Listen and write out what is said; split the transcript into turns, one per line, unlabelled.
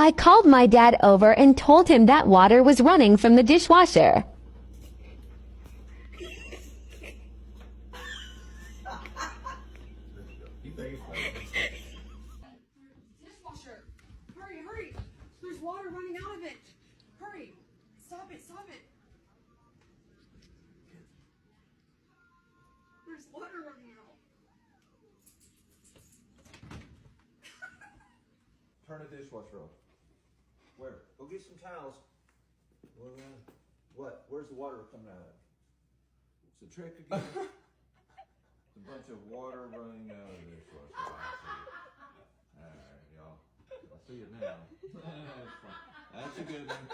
I called my dad over and told him that water was running from the dishwasher.
Dishwasher! Hurry, hurry! There's water running out of it! Hurry! Stop it, stop it! There's water running out.
Turn the dishwasher off. Where? Go get some towels. What? Where's the water coming out of? It's a trick again. It's a bunch of water running out of the dishwasher. I see. Alright, y'all. I see it now. That's fine. That's a good one.